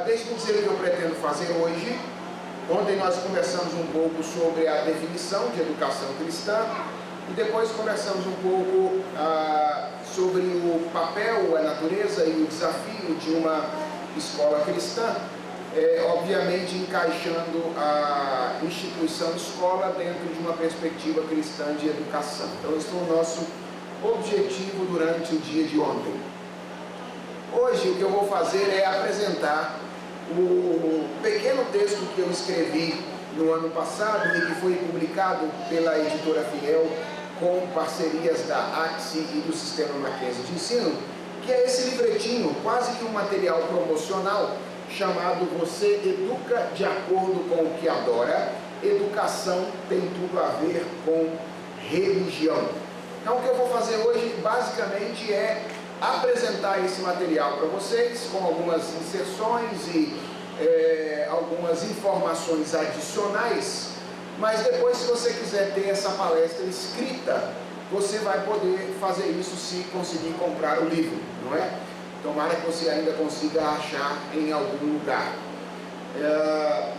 Deixe-me dizer o que eu pretendo fazer hoje. Ontem nós conversamos um pouco sobre a definição de educação cristã e depois conversamos um pouco sobre o papel, a natureza e o desafio de uma escola cristã, obviamente encaixando a instituição escola dentro de uma perspectiva cristã de educação. Então esse foi o nosso objetivo durante o dia de ontem. Hoje o que eu vou fazer é apresentar o pequeno texto que eu escrevi no ano passado e que foi publicado pela editora Fiel com parcerias da AXE e do Sistema Mackenzie de Ensino, que é esse livretinho, quase que um material promocional, chamado Você Educa de Acordo com o que Adora. Educação tem tudo a ver com religião. Então o que eu vou fazer hoje basicamente é apresentar esse material para vocês com algumas inserções e algumas informações adicionais, mas depois, se você quiser ter essa palestra escrita, você vai poder fazer isso se conseguir comprar o livro, não é? Tomara que você ainda consiga achar em algum lugar.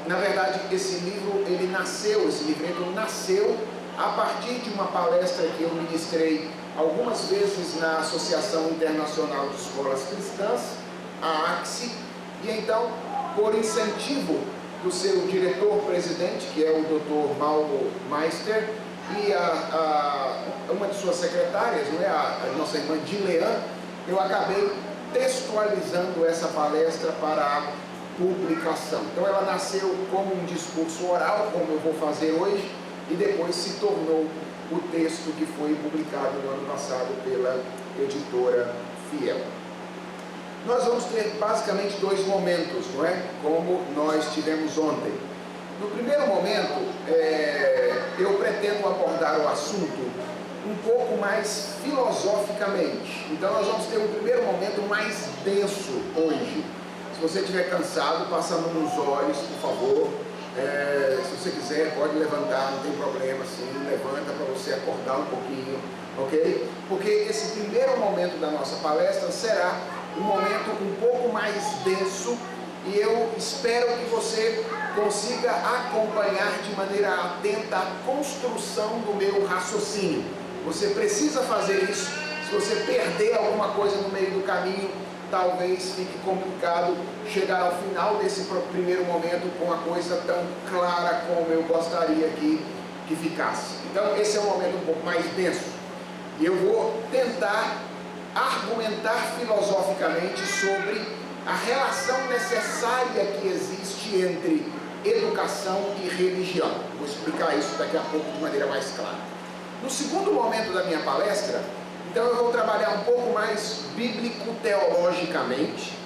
Na verdade, esse livreto nasceu a partir de uma palestra que eu ministrei algumas vezes na Associação Internacional de Escolas Cristãs, a AXE, e então, por incentivo do seu diretor-presidente, que é o Dr. Mauro Meister, e uma de suas secretárias, não é? a nossa irmã Dilean, eu acabei textualizando essa palestra para a publicação. Então ela nasceu como um discurso oral, como eu vou fazer hoje, e depois se tornou o texto que foi publicado no ano passado pela editora Fiel. Nós vamos ter basicamente dois momentos, não é? Como nós tivemos ontem. No primeiro momento, eu pretendo abordar o assunto um pouco mais filosoficamente. Então nós vamos ter um primeiro momento mais denso hoje. Se você estiver cansado, passa a mão nos olhos, por favor. Se você quiser, pode levantar, não tem problema, sim, levanta para você acordar um pouquinho, ok? Porque esse primeiro momento da nossa palestra será um momento um pouco mais denso e eu espero que você consiga acompanhar de maneira atenta a construção do meu raciocínio. Você precisa fazer isso. Se você perder alguma coisa no meio do caminho, talvez fique complicado chegar ao final desse primeiro momento com a coisa tão clara como eu gostaria que ficasse. Então esse é um momento um pouco mais denso. E eu vou tentar argumentar filosoficamente sobre a relação necessária que existe entre educação e religião. Vou explicar isso daqui a pouco de maneira mais clara. No segundo momento da minha palestra, então eu vou trabalhar um pouco mais bíblico-teologicamente,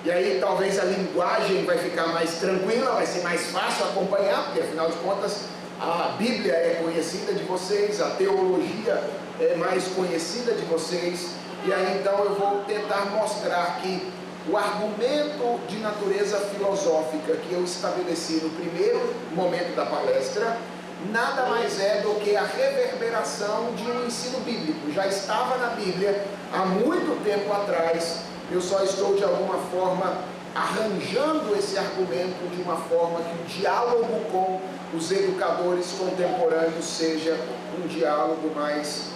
e aí talvez a linguagem vai ficar mais tranquila, vai ser mais fácil acompanhar, porque afinal de contas a Bíblia é conhecida de vocês, a teologia é mais conhecida de vocês, e aí então eu vou tentar mostrar que o argumento de natureza filosófica que eu estabeleci no primeiro momento da palestra nada mais é do que a reverberação de um ensino bíblico. Já estava na Bíblia há muito tempo atrás, eu só estou de alguma forma arranjando esse argumento de uma forma que o diálogo com os educadores contemporâneos seja um diálogo mais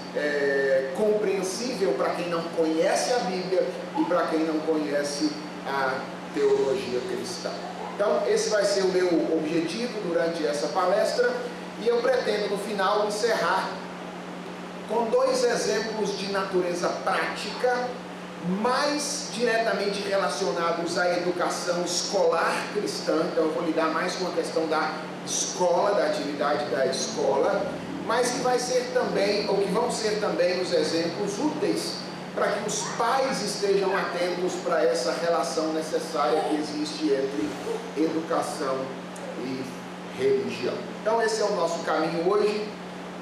compreensível para quem não conhece a Bíblia e para quem não conhece a teologia cristã. Então esse vai ser o meu objetivo durante essa palestra. E eu pretendo no final encerrar com dois exemplos de natureza prática, mais diretamente relacionados à educação escolar cristã. Então eu vou lidar mais com a questão da escola, da atividade da escola, mas que vai ser também, ou que vão ser também os exemplos úteis para que os pais estejam atentos para essa relação necessária que existe entre educação e religião. Então esse é o nosso caminho hoje.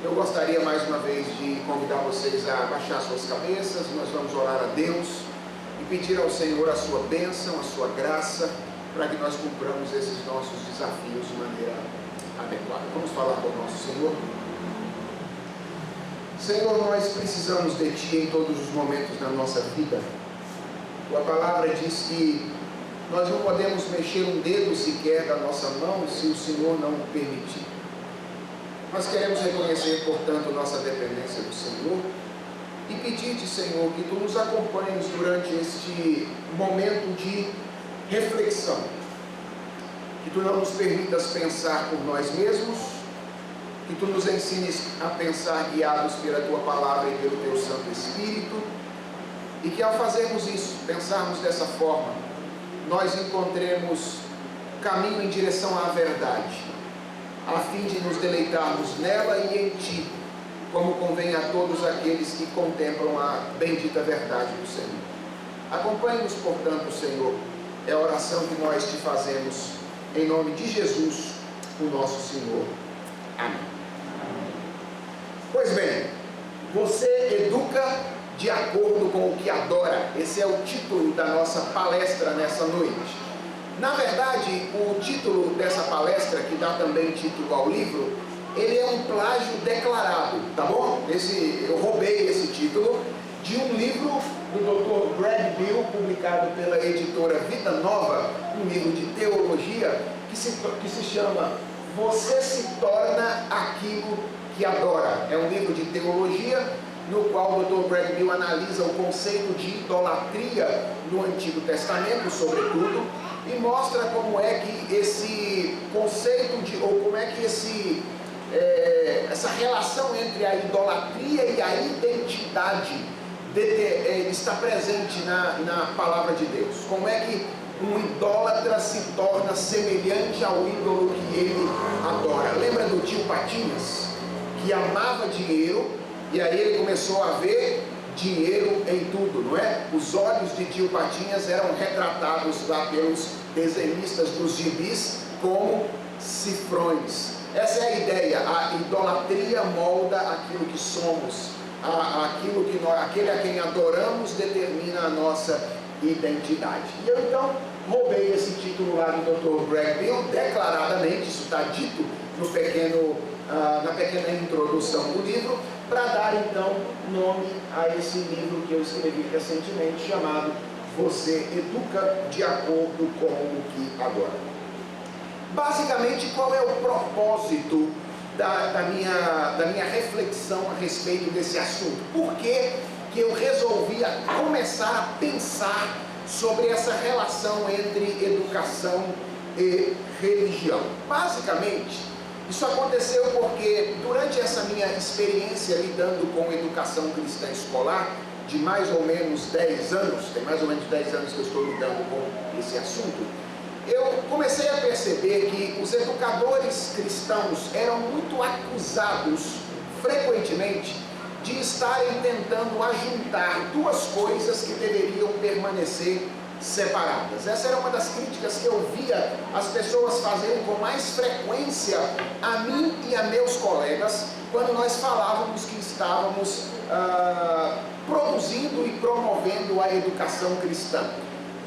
Eu gostaria mais uma vez de convidar vocês a baixar suas cabeças. Nós vamos orar a Deus e pedir ao Senhor a sua bênção, a sua graça, para que nós cumpramos esses nossos desafios de maneira adequada. Vamos falar com o nosso Senhor. Senhor, nós precisamos de Ti em todos os momentos da nossa vida. A palavra diz que Nós não podemos mexer um dedo sequer da nossa mão se o Senhor não o permitir. Nós queremos reconhecer, portanto, nossa dependência do Senhor e pedir-te, Senhor, que Tu nos acompanhes durante este momento de reflexão. Que Tu não nos permitas pensar por nós mesmos, que Tu nos ensines a pensar guiados pela Tua Palavra e pelo Teu Santo Espírito, e que ao fazermos isso, pensarmos dessa forma, nós encontremos caminho em direção à verdade, a fim de nos deleitarmos nela e em Ti, como convém a todos aqueles que contemplam a bendita verdade do Senhor. Acompanhe-nos, portanto, Senhor, é a oração que nós Te fazemos, em nome de Jesus, o nosso Senhor. Amém. Pois bem, você educa de acordo com o que adora. Esse é o título da nossa palestra nessa noite. Na verdade, o título dessa palestra, que dá também título ao livro, ele é um plágio declarado, tá bom? Eu roubei esse título de um livro do Dr. Greg Bill, publicado pela editora Vida Nova, um livro de teologia que se chama Você se torna aquilo que adora. É um livro de teologia no qual o Dr. Greg Bill analisa o conceito de idolatria no Antigo Testamento, sobretudo, e mostra como é que esse conceito ou como é que essa relação entre a idolatria e a identidade está presente na palavra de Deus. Como é que um idólatra se torna semelhante ao ídolo que ele adora. Lembra do tio Patinhas, que amava dinheiro, e aí ele começou a ver dinheiro em tudo, não é? Os olhos de tio Patinhas eram retratados lá pelos desenhistas dos gibis como cifrões. Essa é a ideia. A idolatria molda aquilo que somos, aquele a quem adoramos determina a nossa identidade. E eu então roubei esse título lá do Dr. Greg Bill, declaradamente, isso está dito na pequena introdução do livro, para dar então nome a esse livro que eu escrevi recentemente, chamado Você Educa de Acordo com o que Adora. Basicamente, qual é o propósito da minha reflexão a respeito desse assunto? Por que eu resolvi começar a pensar sobre essa relação entre educação e religião? Basicamente, isso aconteceu porque durante essa minha experiência lidando com educação cristã escolar, de mais ou menos 10 anos, tem mais ou menos 10 anos que eu estou lidando com esse assunto, eu comecei a perceber que os educadores cristãos eram muito acusados, frequentemente, de estarem tentando ajuntar duas coisas que deveriam permanecer separadas. Essa era uma das críticas que eu via as pessoas fazerem com mais frequência a mim e a meus colegas, quando nós falávamos que estávamos produzindo e promovendo a educação cristã.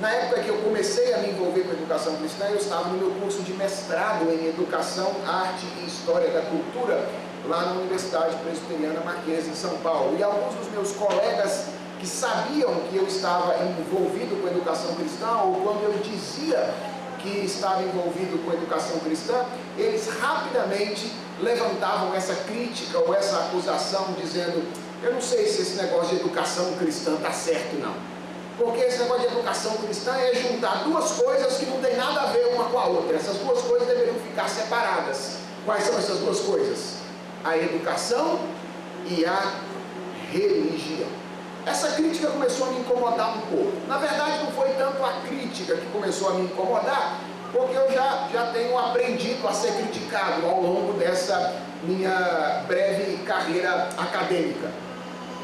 Na época que eu comecei a me envolver com a educação cristã, eu estava no meu curso de mestrado em Educação, Arte e História da Cultura, lá na Universidade Presbiteriana Mackenzie, em São Paulo. E alguns dos meus colegas que sabiam que eu estava envolvido com a educação cristã, ou quando eu dizia que estava envolvido com a educação cristã, eles rapidamente levantavam essa crítica ou essa acusação, dizendo: eu não sei se esse negócio de educação cristã está certo não, porque esse negócio de educação cristã é juntar duas coisas que não tem nada a ver uma com a outra. Essas duas coisas deveriam ficar separadas. Quais são essas duas coisas? A educação e a religião. Essa crítica começou a me incomodar um pouco. Na verdade, não foi tanto a crítica que começou a me incomodar, porque eu já tenho aprendido a ser criticado ao longo dessa minha breve carreira acadêmica.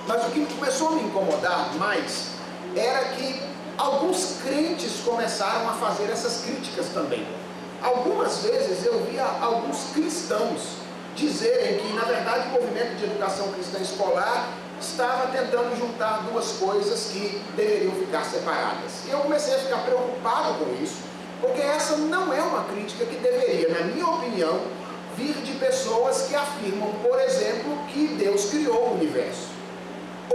Mas o que começou a me incomodar mais era que alguns crentes começaram a fazer essas críticas também. Algumas vezes eu via alguns cristãos dizerem que, na verdade, o movimento de educação cristã escolar estava tentando juntar duas coisas que deveriam ficar separadas. E eu comecei a ficar preocupado com isso, porque essa não é uma crítica que deveria, na minha opinião, vir de pessoas que afirmam, por exemplo, que Deus criou o universo.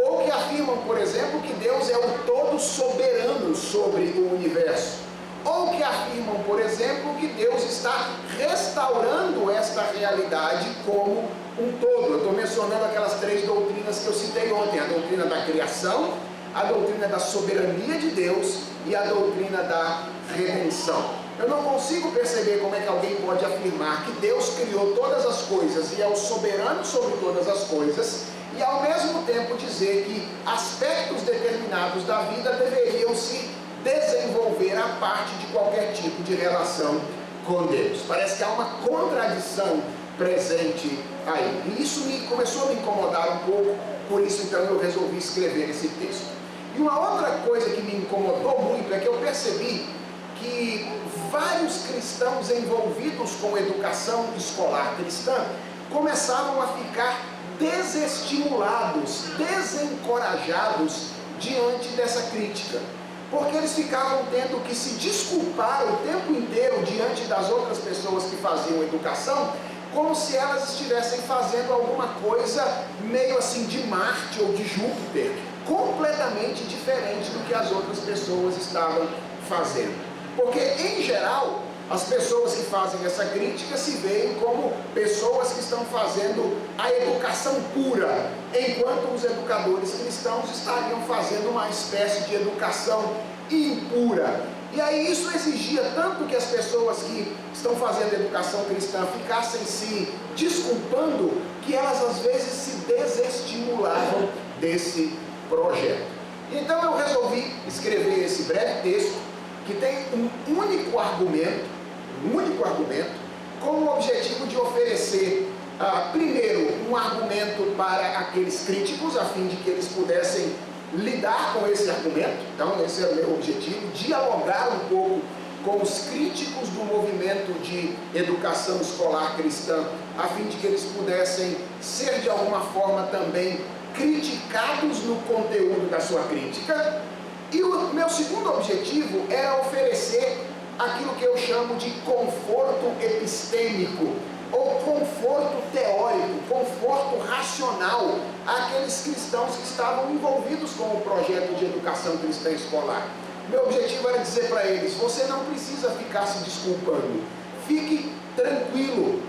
Ou que afirmam, por exemplo, que Deus é o todo soberano sobre o universo. ou que afirmam, por exemplo, que Deus está restaurando esta realidade como um todo. Eu estou mencionando aquelas 3 doutrinas que eu citei ontem: a doutrina da criação, a doutrina da soberania de Deus e a doutrina da redenção. Eu não consigo perceber como é que alguém pode afirmar que Deus criou todas as coisas e é o soberano sobre todas as coisas, e ao mesmo tempo dizer que aspectos determinados da vida deveriam se desenvolver a parte de qualquer tipo de relação com Deus. Parece que há uma contradição presente aí, e isso começou a me incomodar um pouco. Por isso então eu resolvi escrever esse texto. E uma outra coisa que me incomodou muito é que eu percebi que vários cristãos envolvidos com educação escolar cristã começavam a ficar desestimulados, desencorajados diante dessa crítica, porque eles ficavam tendo que se desculpar o tempo inteiro diante das outras pessoas que faziam educação, como se elas estivessem fazendo alguma coisa meio assim de Marte ou de Júpiter, completamente diferente do que as outras pessoas estavam fazendo. Porque, em geral, as pessoas que fazem essa crítica se veem como pessoas que estão fazendo a educação pura, enquanto os educadores cristãos estariam fazendo uma espécie de educação impura. E aí isso exigia tanto que as pessoas que estão fazendo educação cristã ficassem se desculpando, que elas às vezes se desestimulavam desse projeto. Então eu resolvi escrever esse breve texto, que tem um único argumento, com o objetivo de oferecer, primeiro, um argumento para aqueles críticos, a fim de que eles pudessem lidar com esse argumento. Então esse é o meu objetivo, dialogar um pouco com os críticos do movimento de educação escolar cristã, a fim de que eles pudessem ser de alguma forma também criticados no conteúdo da sua crítica. E o meu segundo objetivo era oferecer aquilo que eu chamo de conforto epistêmico, ou conforto teórico, conforto racional, àqueles cristãos que estavam envolvidos com o projeto de educação cristã escolar. Meu objetivo era dizer para eles: você não precisa ficar se desculpando, fique tranquilo.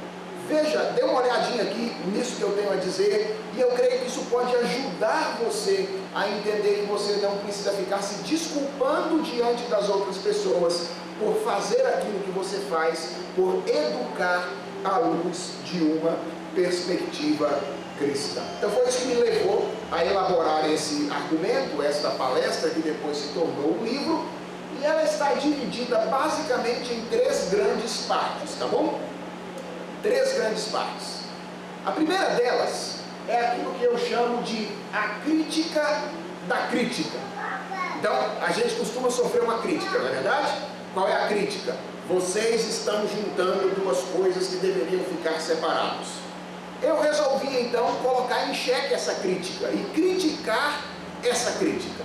Veja, dê uma olhadinha aqui nisso que eu tenho a dizer, e eu creio que isso pode ajudar você a entender que você não precisa ficar se desculpando diante das outras pessoas por fazer aquilo que você faz, por educar à luz de uma perspectiva cristã. Então foi isso que me levou a elaborar esse argumento, esta palestra, que depois se tornou um livro, e ela está dividida basicamente em 3 grandes partes, tá bom? 3 grandes partes. A primeira delas é aquilo que eu chamo de a crítica da crítica. Então, a gente costuma sofrer uma crítica, não é verdade? Qual é a crítica? Vocês estão juntando 2 coisas que deveriam ficar separados. Eu resolvi então colocar em xeque essa crítica e criticar essa crítica.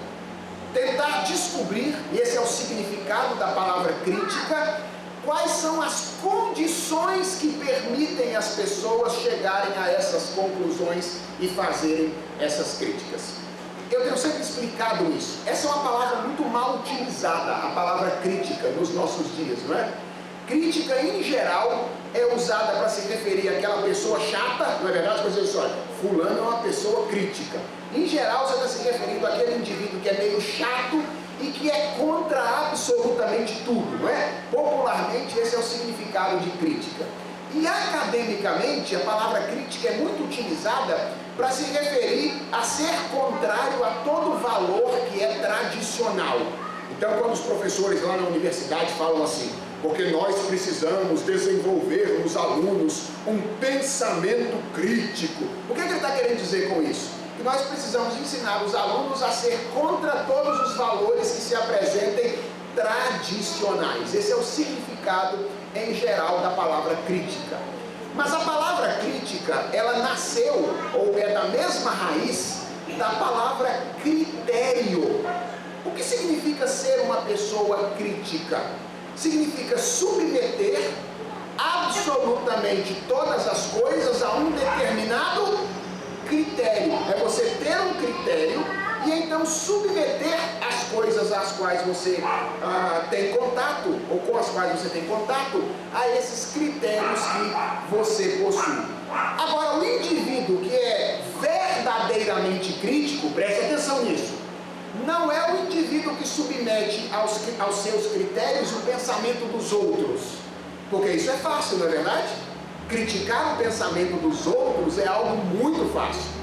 Tentar descobrir, e esse é o significado da palavra crítica, quais são as condições que permitem as pessoas chegarem a essas conclusões e fazerem essas críticas. Eu tenho sempre explicado isso. Essa é uma palavra muito mal utilizada, a palavra crítica, nos nossos dias, não é? Crítica, em geral, é usada para se referir àquela pessoa chata, não é verdade? Para dizer assim: olha, fulano é uma pessoa crítica. Em geral, você está se referindo àquele indivíduo que é meio chato e que é contra absolutamente tudo, não é? Popularmente, esse é o significado de crítica. E academicamente, a palavra crítica é muito utilizada para se referir a ser contrário a todo valor que é tradicional. Então, quando os professores lá na universidade falam assim: porque nós precisamos desenvolver nos alunos um pensamento crítico, o que ele está querendo dizer com isso? Que nós precisamos ensinar os alunos a ser contra todos os valores que se apresentem tradicionais. Esse é o significado em geral da palavra crítica. Mas a palavra crítica, ela nasceu, ou é da mesma raiz, da palavra critério. O que significa ser uma pessoa crítica? Significa submeter absolutamente todas as coisas a um determinado critério. É você ter um critério e então submeter as coisas às quais você tem contato, ou com as quais você tem contato, a esses critérios que você possui. Agora, o indivíduo que é verdadeiramente crítico, preste atenção nisso, não é o indivíduo que submete aos seus critérios o pensamento dos outros, porque isso é fácil, não é verdade? Criticar o pensamento dos outros é algo muito fácil.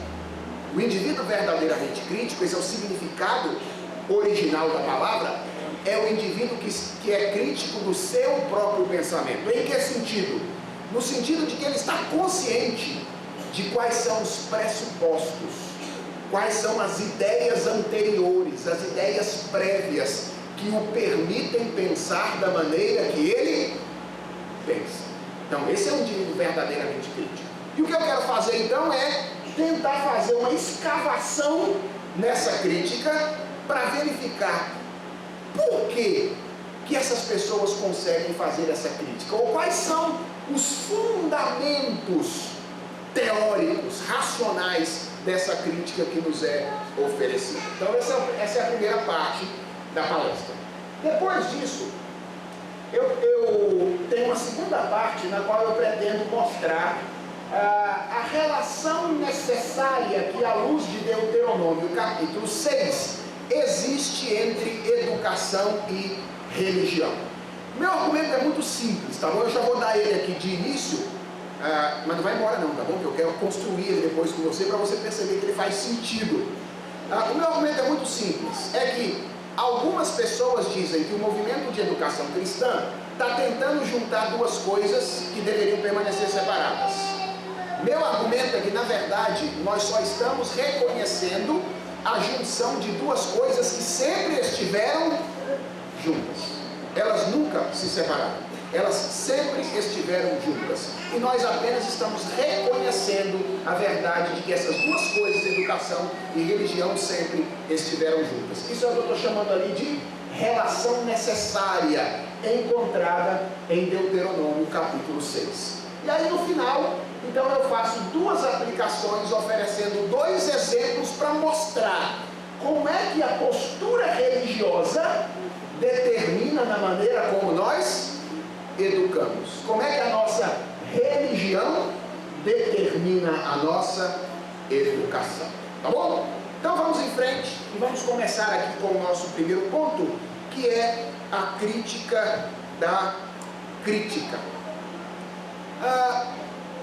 O indivíduo verdadeiramente crítico, esse é o significado original da palavra, é o indivíduo que é crítico do seu próprio pensamento. Em que sentido? No sentido de que ele está consciente de quais são os pressupostos, quais são as ideias anteriores, as ideias prévias que o permitem pensar da maneira que ele pensa. Então, esse é um indivíduo verdadeiramente crítico. E o que eu quero fazer então é tentar fazer uma escavação nessa crítica para verificar por que essas pessoas conseguem fazer essa crítica, ou quais são os fundamentos teóricos, racionais dessa crítica que nos é oferecida. Então essa é a primeira parte da palestra. Depois disso, eu tenho uma segunda parte na qual eu pretendo mostrar a relação necessária que, à luz de Deuteronômio capítulo 6, existe entre educação e religião. Meu argumento é muito simples, tá bom? Eu já vou dar ele aqui de início, mas não vai embora não, tá bom? Que eu quero construir ele depois com você, para você perceber que ele faz sentido. O meu argumento é muito simples, é que algumas pessoas dizem que o movimento de educação cristã está tentando juntar duas coisas que deveriam permanecer separadas. Meu argumento é que, na verdade, nós só estamos reconhecendo a junção de duas coisas que sempre estiveram juntas. Elas nunca se separaram. Elas sempre estiveram juntas. E nós apenas estamos reconhecendo a verdade de que essas duas coisas, educação e religião, sempre estiveram juntas. Isso é o que eu estou chamando ali de relação necessária, encontrada em Deuteronômio capítulo 6. E aí no final, então eu faço duas aplicações, oferecendo dois exemplos para mostrar como é que a postura religiosa determina na maneira como nós educamos. Como é que a nossa religião determina a nossa educação. Tá bom? Então vamos em frente e vamos começar aqui com o nosso primeiro ponto, que é a crítica da crítica.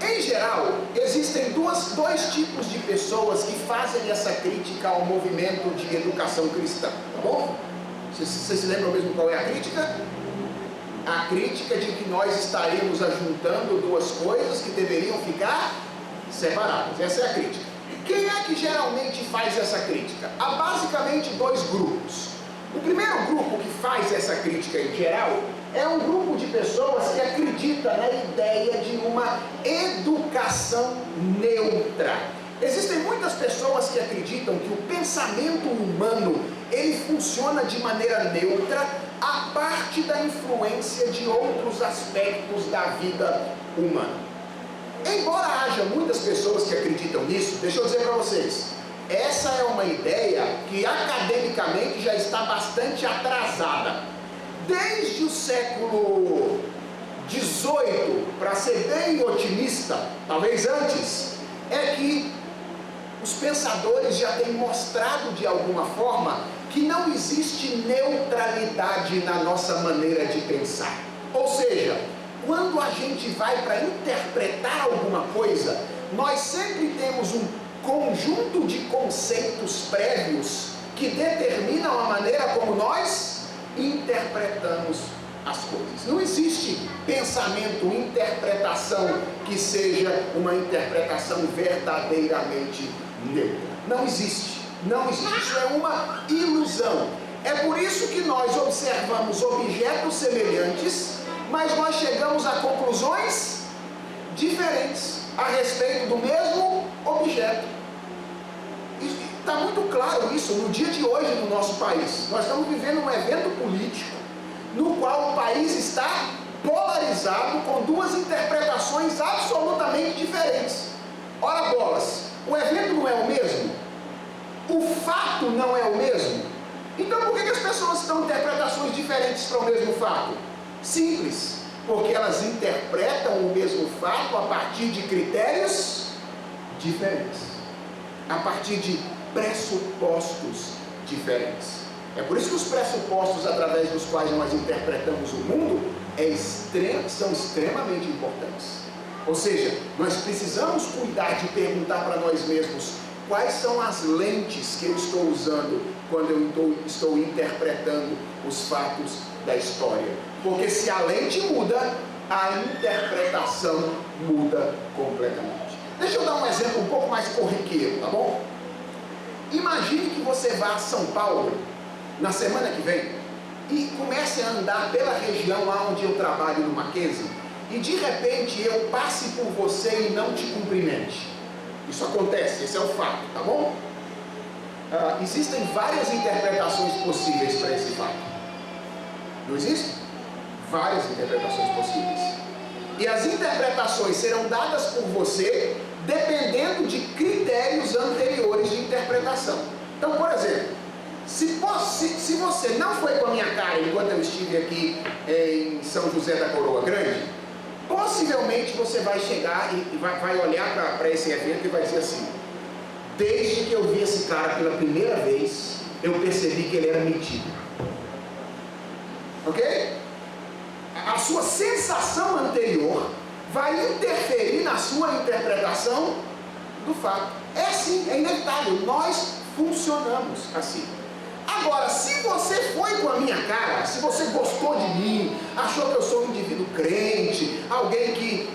Em geral, existem dois tipos de pessoas que fazem essa crítica ao movimento de educação cristã, tá bom? Vocês se lembram mesmo qual é a crítica? A crítica de que nós estaremos ajuntando duas coisas que deveriam ficar separadas. Essa é a crítica. Quem é que geralmente faz essa crítica? Há basicamente dois grupos. O primeiro grupo que faz essa crítica em geral é um grupo de pessoas que acredita na ideia de uma educação neutra. Existem muitas pessoas que acreditam que o pensamento humano ele funciona de maneira neutra a parte da influência de outros aspectos da vida humana. Embora haja muitas pessoas que acreditam nisso, deixa eu dizer para vocês, essa é uma ideia que academicamente já está bastante atrasada. Desde o século XVIII, para ser bem otimista, talvez antes, é que os pensadores já têm mostrado de alguma forma que não existe neutralidade na nossa maneira de pensar. Ou seja, quando a gente vai para interpretar alguma coisa, nós sempre temos um conjunto de conceitos prévios que determinam a maneira como nós interpretamos as coisas. Não existe pensamento, interpretação que seja uma interpretação verdadeiramente neutra. Não existe. Não existe. Isso é uma ilusão. É por isso que nós observamos objetos semelhantes, mas nós chegamos a conclusões diferentes a respeito do mesmo objeto. Está muito claro isso no dia de hoje no nosso país. Nós estamos vivendo um evento político no qual o país está polarizado com duas interpretações absolutamente diferentes. Ora bolas, o evento não é o mesmo? O fato não é o mesmo? Então por que as pessoas dão interpretações diferentes para o mesmo fato? Simples, porque elas interpretam o mesmo fato a partir de critérios diferentes, a partir de pressupostos diferentes. É por isso que os pressupostos através dos quais nós interpretamos o mundo são extremamente importantes. Ou seja, nós precisamos cuidar de perguntar para nós mesmos quais são as lentes que eu estou usando quando eu estou interpretando os fatos da história. Porque se a lente muda, a interpretação muda completamente. Deixa eu dar um exemplo um pouco mais corriqueiro, tá bom? Imagine que você vá a São Paulo na semana que vem e comece a andar pela região onde eu trabalho no Mackenzie e de repente eu passe por você e não te cumprimente. Isso acontece, esse é o fato, tá bom? Existem várias interpretações possíveis para esse fato. Não existe? Várias interpretações possíveis. E as interpretações serão dadas por você dependendo de critérios anteriores de interpretação. Então, por exemplo, se você não foi com a minha cara enquanto eu estive aqui em São José da Coroa Grande, possivelmente você vai chegar e vai olhar para esse evento e vai dizer assim: desde que eu vi esse cara pela primeira vez, eu percebi que ele era metido. Ok? A sua sensação anterior vai interferir na sua interpretação do fato. É assim, é inevitável, nós funcionamos assim. Agora, se você foi com a minha cara, se você gostou de mim, achou que eu sou um indivíduo crente, alguém que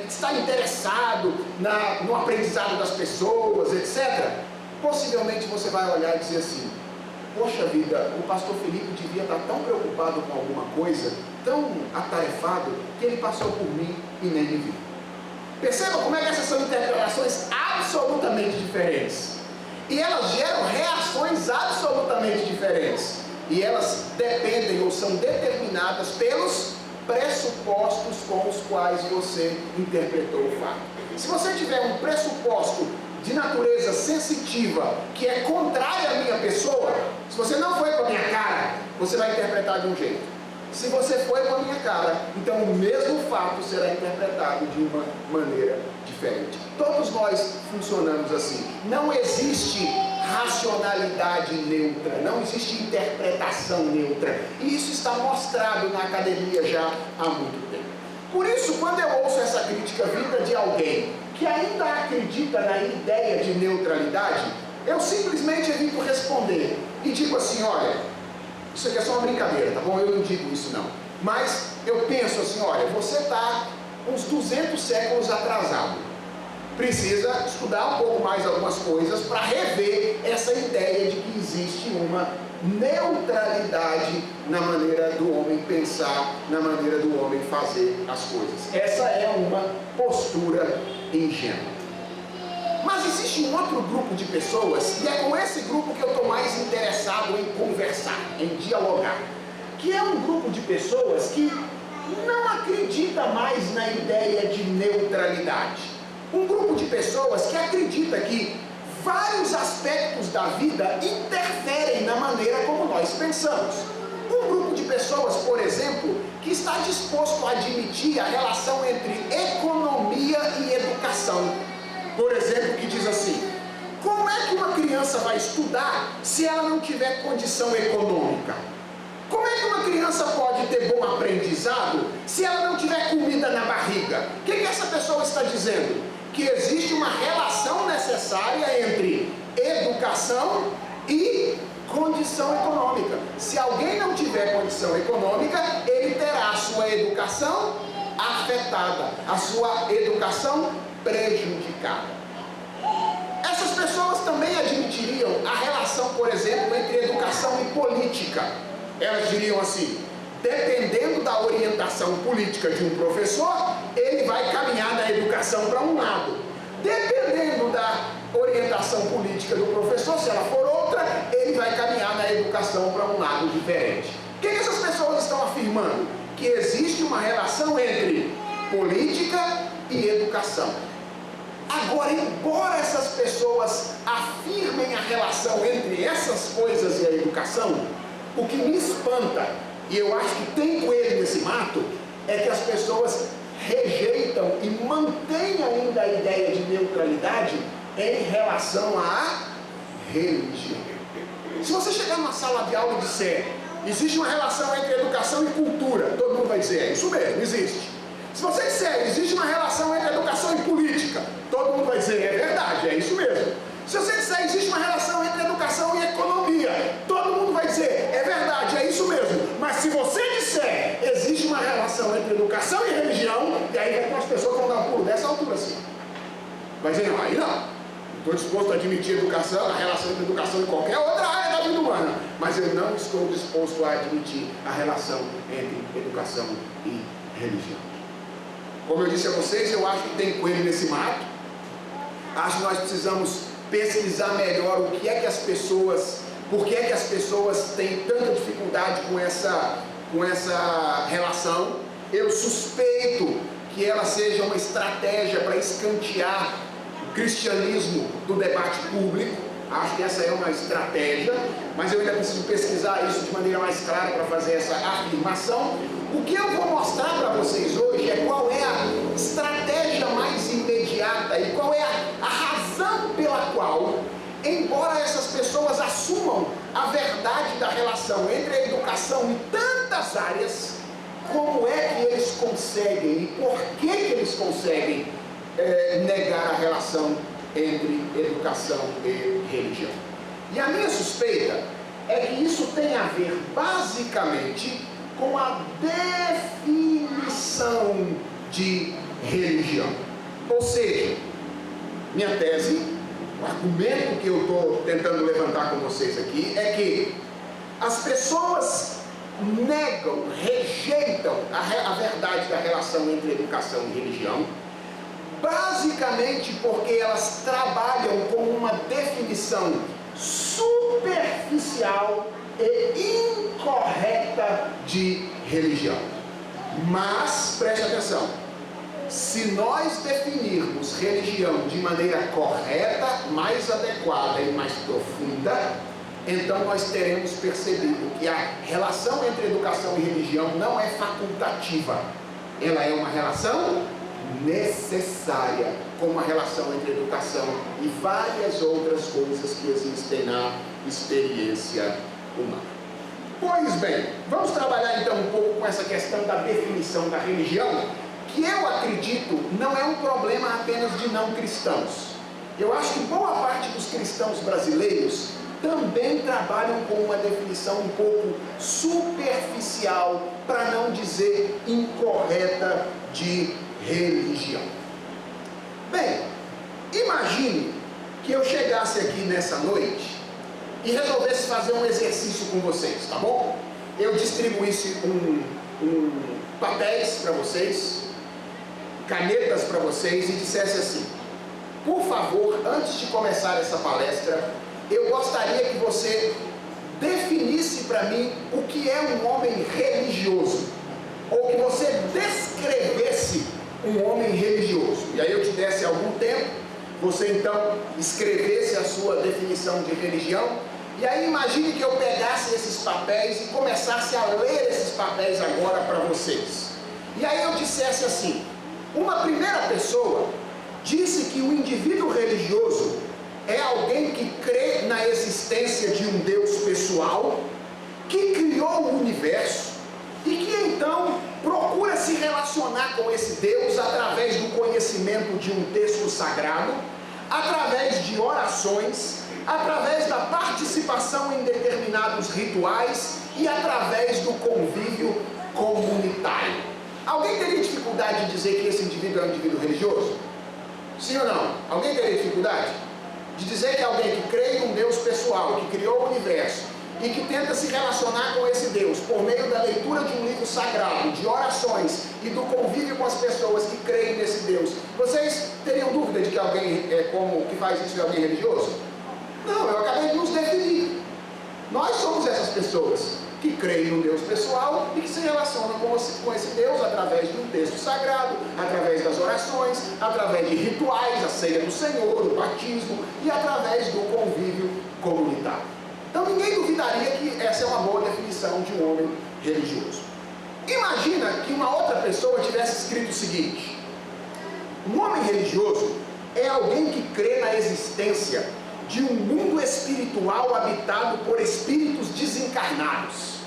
está interessado no aprendizado das pessoas, etc., possivelmente você vai olhar e dizer assim: poxa vida, o pastor Felipe devia estar tão preocupado com alguma coisa, tão atarefado, que ele passou por mim e nem me viu. Perceba como é que essas são interpretações absolutamente diferentes. E elas geram reações absolutamente diferentes. E elas dependem ou são determinadas pelos pressupostos com os quais você interpretou o fato. Se você tiver um pressuposto de natureza sensitiva que é contrária à minha pessoa, se você não foi com a minha cara, você vai interpretar de um jeito. Se você foi com a minha cara, então o mesmo fato será interpretado de uma maneira diferente. Todos nós funcionamos assim. Não existe racionalidade neutra, não existe interpretação neutra. E isso está mostrado na academia já há muito tempo. Por isso, quando eu ouço essa crítica vinda de alguém que ainda acredita na ideia de neutralidade, eu simplesmente evito responder e digo assim: olha, isso aqui é só uma brincadeira, tá bom? Eu não digo isso não. Mas eu penso assim: olha, você está uns 200 séculos atrasado. Precisa estudar um pouco mais algumas coisas para rever essa ideia de que existe uma neutralidade na maneira do homem pensar, na maneira do homem fazer as coisas. Essa é uma postura ingênua. Mas existe um outro grupo de pessoas, e é com esse grupo que eu estou mais interessado em conversar, em dialogar, que é um grupo de pessoas que não acredita mais na ideia de neutralidade. Um grupo de pessoas que acredita que vários aspectos da vida interferem na maneira como nós pensamos. Um grupo de pessoas, por exemplo, que está disposto a admitir a relação entre economia e educação. Por exemplo, que diz assim: como é que uma criança vai estudar se ela não tiver condição econômica? Como é que uma criança pode ter bom aprendizado se ela não tiver comida na barriga? O que essa pessoa está dizendo? Que existe uma relação necessária entre educação e condição econômica. Se alguém não tiver condição econômica, ele terá a sua educação afetada, a sua educação prejudicada. Essas pessoas também admitiriam a relação, por exemplo, entre educação e política. Elas diriam assim: dependendo da orientação política de um professor, ele vai caminhar na educação para um lado. Dependendo da orientação política do professor, se ela for outra, ele vai caminhar na educação para um lado diferente. O que essas pessoas estão afirmando? Que existe uma relação entre política e educação. Agora, embora essas pessoas afirmem a relação entre essas coisas e a educação, o que me espanta, e eu acho que tem coelho nesse mato, é que as pessoas rejeitam e mantêm ainda a ideia de neutralidade em relação à religião. Se você chegar numa sala de aula e disser, existe uma relação entre educação e cultura, todo mundo vai dizer, é isso mesmo, existe. Se você disser, existe uma relação entre educação e política, todo mundo vai dizer, é verdade, é isso mesmo. Se você disser, existe uma relação entre educação e economia, todo mundo vai dizer, é verdade, é isso mesmo. Mas se você disser, existe uma relação entre educação e religião, e aí vai ter umas pessoas que vão dar um pulo dessa altura assim. Vai dizer, não, aí não. Estou disposto a admitir a relação entre educação e qualquer outra área da vida humana, mas eu não estou disposto a admitir a relação entre educação e religião. Como eu disse a vocês, eu acho que tem coelho nesse mato. Acho que nós precisamos pesquisar melhor o que é que as pessoas, por que é que as pessoas têm tanta dificuldade com essa relação. Eu suspeito que ela seja uma estratégia para escantear o cristianismo do debate público. Acho que essa é uma estratégia, mas eu ainda preciso pesquisar isso de maneira mais clara para fazer essa afirmação. O que eu vou mostrar para vocês hoje é qual é a estratégia mais imediata e qual é a razão pela qual, embora essas pessoas assumam a verdade da relação entre a educação e tantas áreas, como é que eles conseguem e por que eles conseguem negar a relação entre educação e religião. E a minha suspeita é que isso tem a ver basicamente com a definição de religião. Ou seja, minha tese, o argumento que eu estou tentando levantar com vocês aqui é que as pessoas negam, rejeitam a verdade da relação entre educação e religião, basicamente porque elas trabalham com uma definição superficial e incorreta de religião. Mas, preste atenção, se nós definirmos religião de maneira correta, mais adequada e mais profunda, então nós teremos percebido que a relação entre educação e religião não é facultativa, ela é uma relação necessária, como a relação entre educação e várias outras coisas que existem na experiência humana. Pois bem, vamos trabalhar então um pouco com essa questão da definição da religião, que eu acredito não é um problema apenas de não cristãos. Eu acho que boa parte dos cristãos brasileiros também trabalham com uma definição um pouco superficial, para não dizer incorreta, de religião. Bem, imagine que eu chegasse aqui nessa noite e resolvesse fazer um exercício com vocês, tá bom? Eu distribuísse papéis para vocês, canetas para vocês e dissesse assim: por favor, antes de começar essa palestra, eu gostaria que você definisse para mim o que é um homem religioso, ou que você descrevesse um homem religioso. E aí eu te desse algum tempo, você então escrevesse a sua definição de religião. E aí imagine que eu pegasse esses papéis e começasse a ler esses papéis agora para vocês. E aí eu dissesse assim: uma primeira pessoa disse que o indivíduo religioso é alguém que crê na existência de um Deus pessoal, que criou o universo e que então procura se relacionar com esse Deus através do conhecimento de um texto sagrado, através de orações, através da participação em determinados rituais e através do convívio comunitário. Alguém teria dificuldade de dizer que esse indivíduo é um indivíduo religioso? Sim ou não? Alguém teria dificuldade de dizer que alguém que crê em um Deus pessoal, que criou o universo e que tenta se relacionar com esse Deus por meio da leitura de um livro sagrado, de orações e do convívio com as pessoas que creem nesse Deus, vocês teriam dúvida de que alguém que faz isso é alguém religioso? Não, eu acabei de nos definir. Nós somos essas pessoas. que creem no Deus pessoal e que se relacionam com esse Deus através de um texto sagrado, através das orações, através de rituais, a ceia do Senhor, o batismo e através do convívio comunitário. Então ninguém duvidaria que essa é uma boa definição de um homem religioso. Imagina que uma outra pessoa tivesse escrito o seguinte: um homem religioso é alguém que crê na existência de um mundo espiritual habitado por espíritos desencarnados,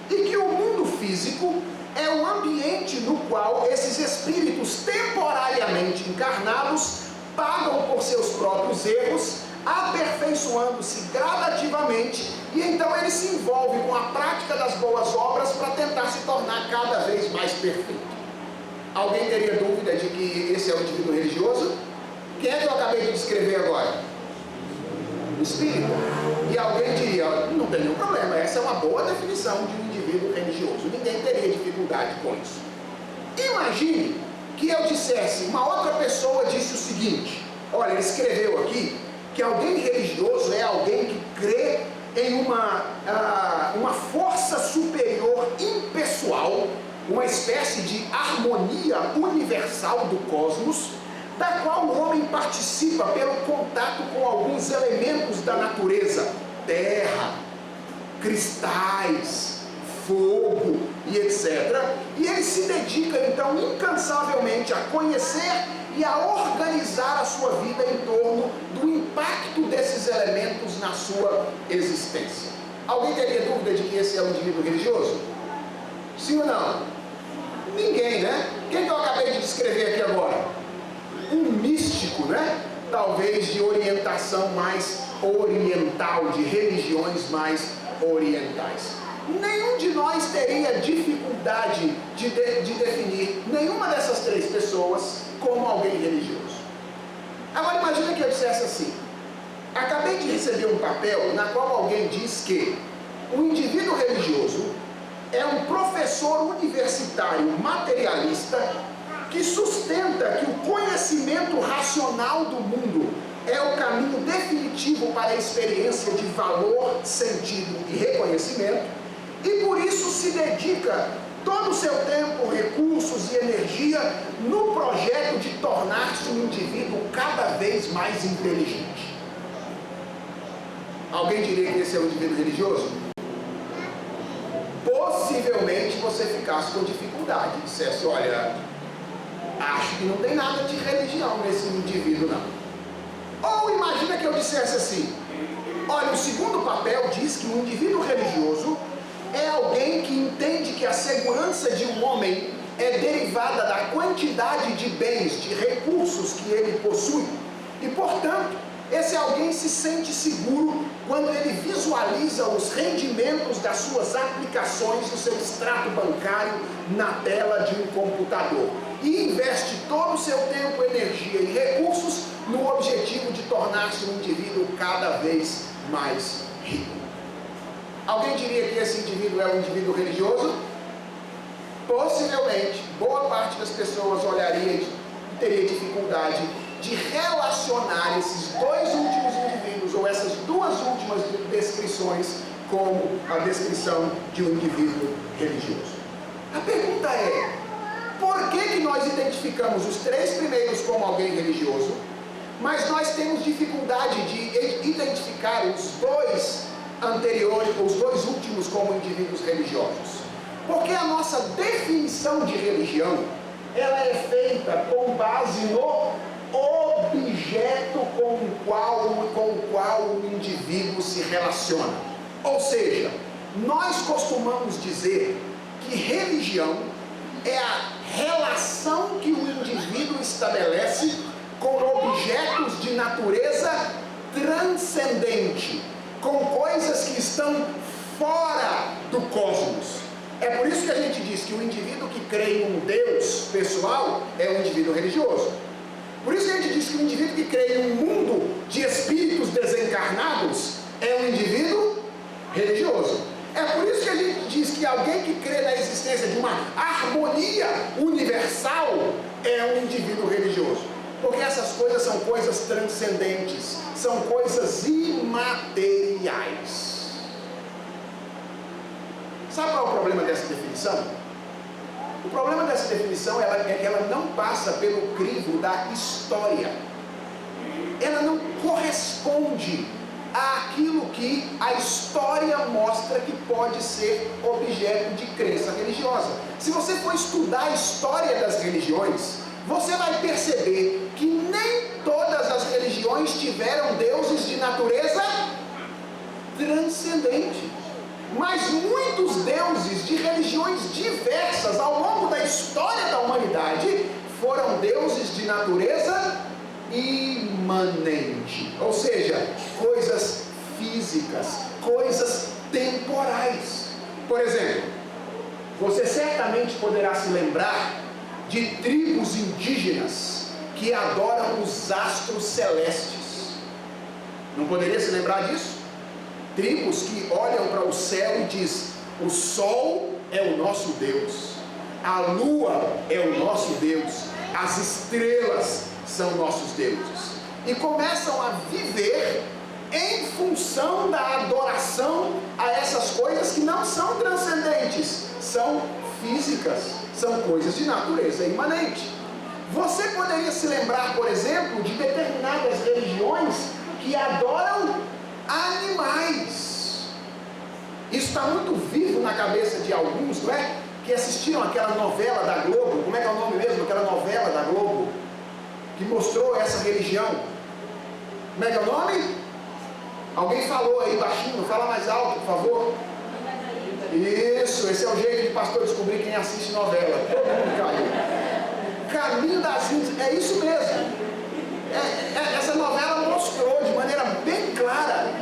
e que o mundo físico é o ambiente no qual esses espíritos temporariamente encarnados pagam por seus próprios erros, aperfeiçoando-se gradativamente, e então ele se envolve com a prática das boas obras para tentar se tornar cada vez mais perfeito. Alguém teria dúvida de que esse é o indivíduo religioso? Quem é que eu acabei de descrever agora? O espírito. E alguém diria: não tem nenhum problema, essa é uma boa definição de um indivíduo religioso, ninguém teria dificuldade com isso. Imagine que eu dissesse, uma outra pessoa disse o seguinte: olha, ele escreveu aqui que alguém religioso é alguém que crê em uma força superior impessoal, uma espécie de harmonia universal do cosmos, da qual o homem participa pelo contato com alguns elementos da natureza, terra, cristais, fogo e etc. E ele se dedica então incansavelmente a conhecer e a organizar a sua vida em torno do impacto desses elementos na sua existência. Alguém teria dúvida de que esse é um indivíduo religioso? Sim ou não? Ninguém, né? Quem que eu acabei de descrever aqui agora? Um místico, né? Talvez de orientação mais oriental, de religiões mais orientais. Nenhum de nós teria dificuldade de definir nenhuma dessas três pessoas como alguém religioso. Agora imagina que eu dissesse assim: acabei de receber um papel na qual alguém diz que o indivíduo religioso é um professor universitário materialista que sustenta que o conhecimento racional do mundo é o caminho definitivo para a experiência de valor, sentido e reconhecimento, e por isso se dedica todo o seu tempo, recursos e energia no projeto de tornar-se um indivíduo cada vez mais inteligente. Alguém diria que esse é um indivíduo religioso? Possivelmente você ficasse com dificuldade, dissesse: olha, acho que não tem nada de religião nesse indivíduo, não. Ou imagina que eu dissesse assim: olha, o segundo papel diz que um indivíduo religioso é alguém que entende que a segurança de um homem é derivada da quantidade de bens, de recursos que ele possui, e portanto, esse alguém se sente seguro quando ele visualiza os rendimentos das suas aplicações no seu extrato bancário na tela de um computador, e investe todo o seu tempo, energia e recursos no objetivo de tornar-se um indivíduo cada vez mais rico. Alguém diria que esse indivíduo é um indivíduo religioso? Possivelmente, boa parte das pessoas olharia e teria dificuldade de relacionar esses dois últimos indivíduos, ou essas duas últimas descrições, como a descrição de um indivíduo religioso. A pergunta é: por que nós identificamos os três primeiros como alguém religioso, mas nós temos dificuldade de identificar os dois anteriores, os dois últimos, como indivíduos religiosos? Porque a nossa definição de religião, ela é feita com base no objeto com o qual o indivíduo se relaciona. Ou seja, nós costumamos dizer que religião é a relação que o indivíduo estabelece com objetos de natureza transcendente, com coisas que estão fora do cosmos. É por isso que a gente diz que o indivíduo que crê em um Deus pessoal é um indivíduo religioso. Por isso que a gente diz que o indivíduo que crê em um mundo de espíritos desencarnados é um indivíduo religioso. É por isso que a gente diz que alguém que crê na existência de uma harmonia universal é um indivíduo religioso. Porque essas coisas são coisas transcendentes, são coisas imateriais. Sabe qual é o problema dessa definição? O problema dessa definição é que ela não passa pelo crivo da história. Ela não corresponde àquilo que a história mostra que pode ser objeto de crença religiosa. Se você for estudar a história das religiões, você vai perceber que nem todas as religiões tiveram deuses de natureza transcendente. Mas muitos deuses de religiões diversas ao longo da história da humanidade foram deuses de natureza imanente, ou seja, coisas físicas, coisas temporais. Por exemplo, você certamente poderá se lembrar de tribos indígenas que adoram os astros celestes. Não poderia se lembrar disso? Tribos que olham para o céu e diz: o sol é o nosso Deus, a lua é o nosso Deus, as estrelas são nossos deuses, e começam a viver em função da adoração a essas coisas que não são transcendentes, são físicas, são coisas de natureza imanente. Você poderia se lembrar, por exemplo, de determinadas religiões que adoram animais. Isso está muito vivo na cabeça de alguns, não é? Que assistiram aquela novela da Globo. Como é que é o nome mesmo? Aquela novela da Globo que mostrou essa religião. Como é que é o nome? Alguém falou aí baixinho, fala mais alto, por favor. Isso, esse é o jeito de pastor descobrir quem assiste novela. Todo mundo caiu. Caminho das Índias, é isso mesmo. Essa novela mostrou de maneira bem clara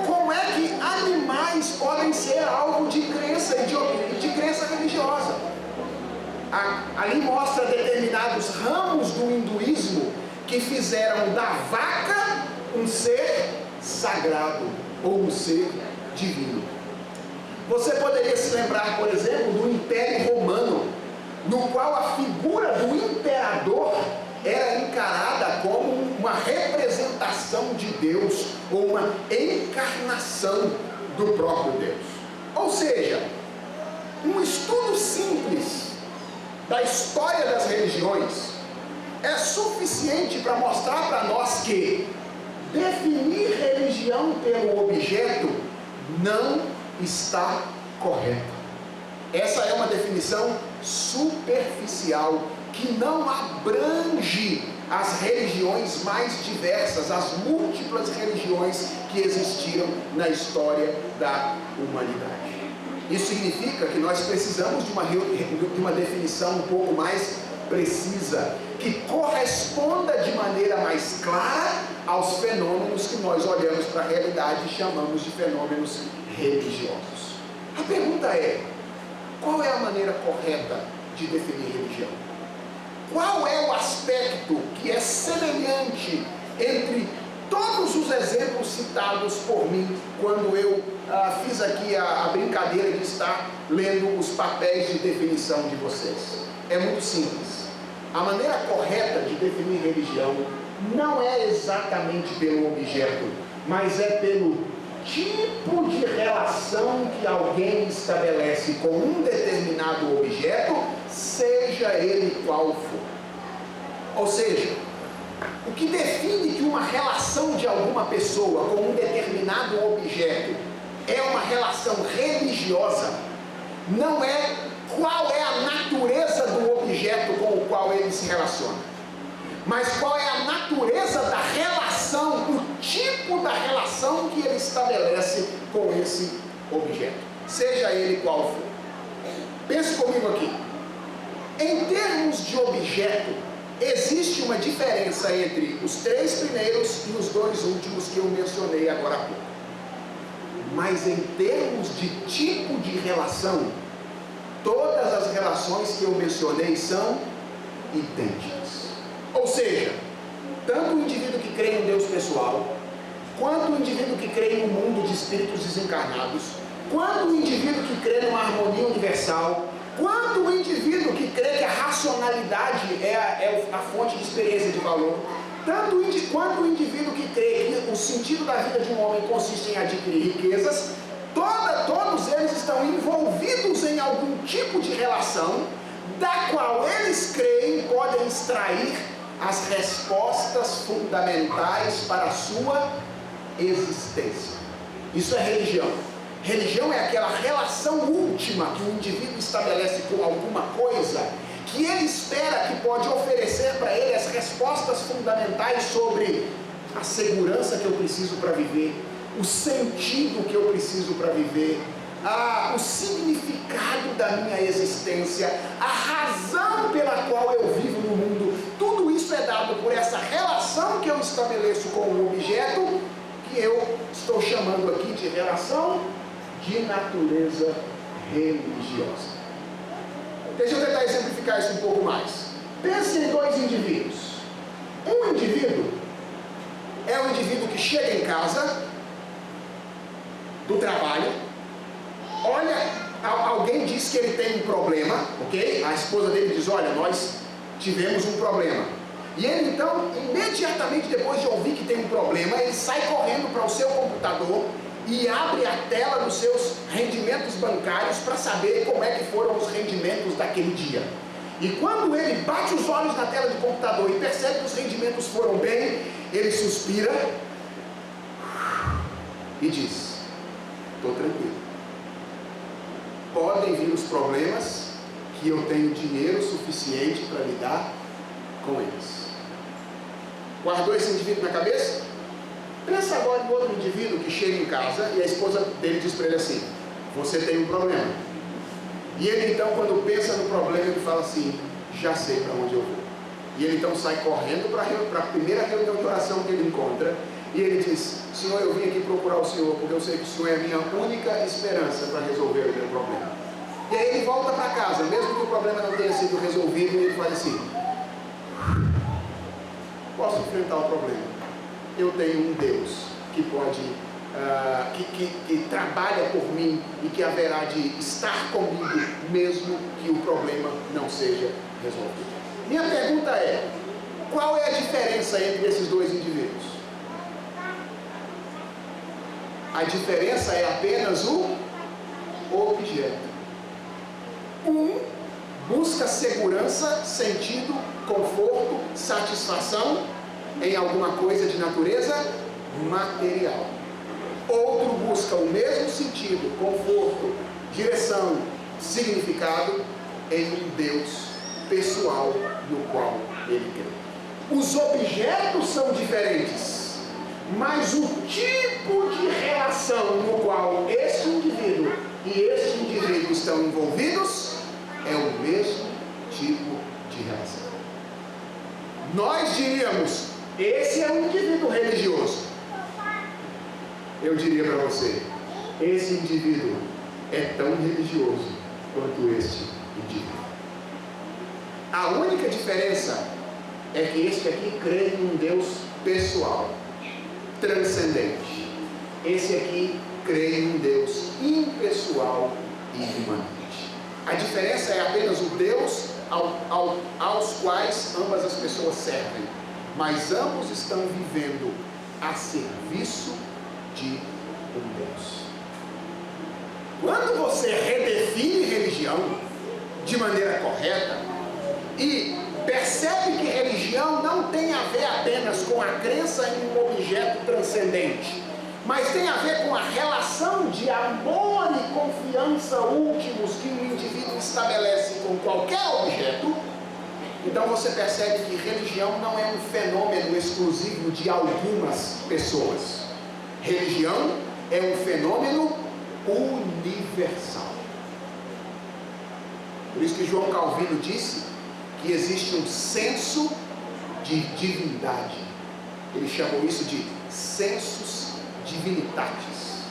como é que animais podem ser alvo de crença e de crença religiosa. Ali mostra determinados ramos do hinduísmo que fizeram da vaca um ser sagrado ou um ser divino. Você poderia se lembrar, por exemplo, do Império Romano, no qual a figura do imperador era encarada como uma representação de Deus ou uma encarnação do próprio Deus. Ou seja, um estudo simples da história das religiões é suficiente para mostrar para nós que definir religião pelo objeto não está correto. Essa é uma definição superficial que não abrange as religiões mais diversas, as múltiplas religiões que existiram na história da humanidade. Isso significa que nós precisamos de uma definição um pouco mais precisa, que corresponda de maneira mais clara aos fenômenos que nós olhamos para a realidade e chamamos de fenômenos religiosos. A pergunta é: qual é a maneira correta de definir religião? Qual é o aspecto que é semelhante entre todos os exemplos citados por mim quando eu fiz aqui a brincadeira de estar lendo os papéis de definição de vocês? É muito simples. A maneira correta de definir religião não é exatamente pelo objeto, mas é pelo tipo de relação que alguém estabelece com um determinado objeto, seja ele qual for. Ou seja, o que define que uma relação de alguma pessoa com um determinado objeto é uma relação religiosa, não é qual é a natureza do objeto com o qual ele se relaciona, mas qual é a natureza da relação, o tipo da relação que ele estabelece com esse objeto, seja ele qual for. Pense comigo aqui. Em termos de objeto, existe uma diferença entre os 3 primeiros e os 2 últimos que eu mencionei agora há pouco. Mas em termos de tipo de relação, todas as relações que eu mencionei são idênticas. Ou seja, tanto o indivíduo que crê em um Deus pessoal, quanto o indivíduo que crê em um mundo de espíritos desencarnados, quanto o indivíduo que crê numa harmonia universal, quanto o indivíduo que crê que a racionalidade é a fonte de experiência de valor, quanto o indivíduo que crê que o sentido da vida de um homem consiste em adquirir riquezas, todos eles estão envolvidos algum tipo de relação da qual eles creem podem extrair as respostas fundamentais para a sua existência. Isso é religião. Religião é aquela relação última que o indivíduo estabelece com alguma coisa que ele espera que pode oferecer para ele as respostas fundamentais sobre a segurança que eu preciso para viver, o sentido que eu preciso para viver, o significado da minha existência, a razão pela qual eu vivo no mundo. Tudo isso é dado por essa relação que eu estabeleço com o objeto, que eu estou chamando aqui de relação de natureza religiosa. Deixa eu tentar exemplificar isso um pouco mais. Pense em dois indivíduos. Um indivíduo é um indivíduo que chega em casa do trabalho, olha, alguém diz que ele tem um problema, ok? A esposa dele diz, olha, nós tivemos um problema. E ele então, imediatamente depois de ouvir que tem um problema, ele sai correndo para o seu computador e abre a tela dos seus rendimentos bancários para saber como é que foram os rendimentos daquele dia. E quando ele bate os olhos na tela do computador e percebe que os rendimentos foram bem, ele suspira e diz, estou tranquilo. Podem vir os problemas, que eu tenho dinheiro suficiente para lidar com eles. Guardou esse indivíduo na cabeça? Pensa agora em outro indivíduo que chega em casa e a esposa dele diz para ele assim, você tem um problema. E ele então, quando pensa no problema, ele fala assim, já sei para onde eu vou. E ele então sai correndo para a primeira reunião de oração que ele encontra, e ele diz, Senhor, eu vim aqui procurar o Senhor, porque eu sei que o Senhor é a minha única esperança para resolver o meu problema. E aí ele volta para casa, mesmo que o problema não tenha sido resolvido, e ele fala assim, posso enfrentar o problema. Eu tenho um Deus que pode, que trabalha por mim e que haverá de estar comigo, mesmo que o problema não seja resolvido. Minha pergunta é, qual é a diferença entre esses dois indivíduos? A diferença é apenas o objeto. Um busca segurança, sentido, conforto, satisfação em alguma coisa de natureza material. Outro busca o mesmo sentido, conforto, direção, significado em um Deus pessoal no qual ele crê. Os objetos são diferentes, mas o tipo de relação no qual este indivíduo e este indivíduo estão envolvidos é o mesmo tipo de relação. Nós diríamos, esse é um indivíduo religioso. Eu diria para você, esse indivíduo é tão religioso quanto este indivíduo. A única diferença é que este aqui crê em um Deus pessoal, transcendente. Esse aqui crê em um Deus impessoal e imanente. A diferença é apenas o Deus aos quais ambas as pessoas servem, mas ambos estão vivendo a serviço de um Deus. Quando você redefine religião de maneira correta e percebe que religião não tem a ver apenas com a crença em um objeto transcendente, mas tem a ver com a relação de amor e confiança últimos que um indivíduo estabelece com qualquer objeto, então você percebe que religião não é um fenômeno exclusivo de algumas pessoas. Religião é um fenômeno universal. Por isso que João Calvino disse que existe um senso de divindade. Ele chamou isso de sensus divinitatis.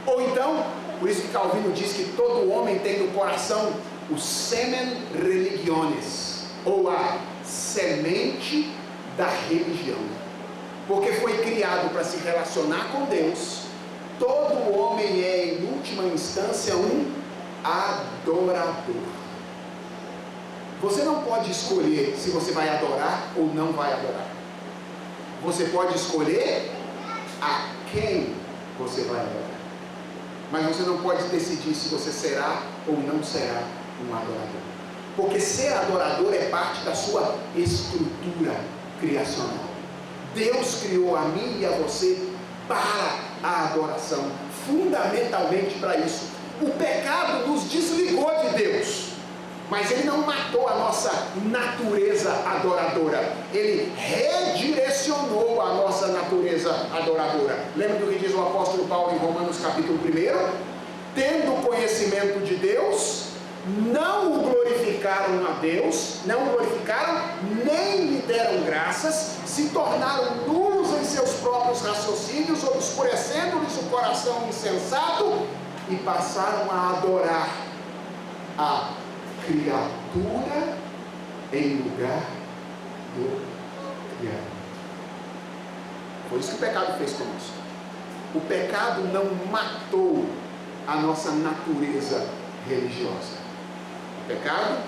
Ou então, por isso que Calvino diz que todo homem tem no coração o semen religiones, ou a semente da religião. Porque foi criado para se relacionar com Deus. Todo homem é, em última instância, um adorador. Você não pode escolher se você vai adorar ou não vai adorar. Você pode escolher a quem você vai adorar. mas você não pode decidir se você será ou não será um adorador. Porque ser adorador é parte da sua estrutura criacional. Deus criou a mim e a você para a adoração, fundamentalmente para isso. O pecado nos desligou de Deus, mas ele não matou a nossa natureza adoradora, ele redirecionou a nossa natureza adoradora. Lembra do que diz o apóstolo Paulo em Romanos capítulo 1? Tendo conhecimento de Deus, não o glorificaram a Deus, não o glorificaram, nem lhe deram graças, se tornaram nulos em seus próprios raciocínios, obscurecendo-lhes o coração insensato, e passaram a adorar a criatura em lugar do Criador. Foi isso que o pecado fez conosco. O pecado não matou a nossa natureza religiosa. O pecado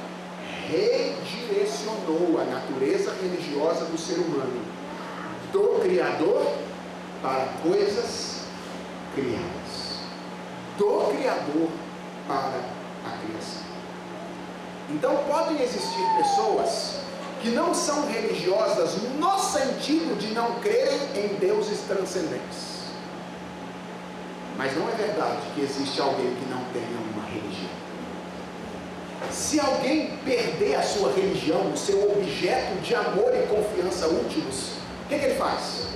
redirecionou a natureza religiosa do ser humano, do Criador para coisas criadas, do Criador para a criação. Então podem existir pessoas que não são religiosas no sentido de não crerem em deuses transcendentes. Mas não é verdade que existe alguém que não tenha uma religião. Se alguém perder a sua religião, o seu objeto de amor e confiança últimos, o que ele faz?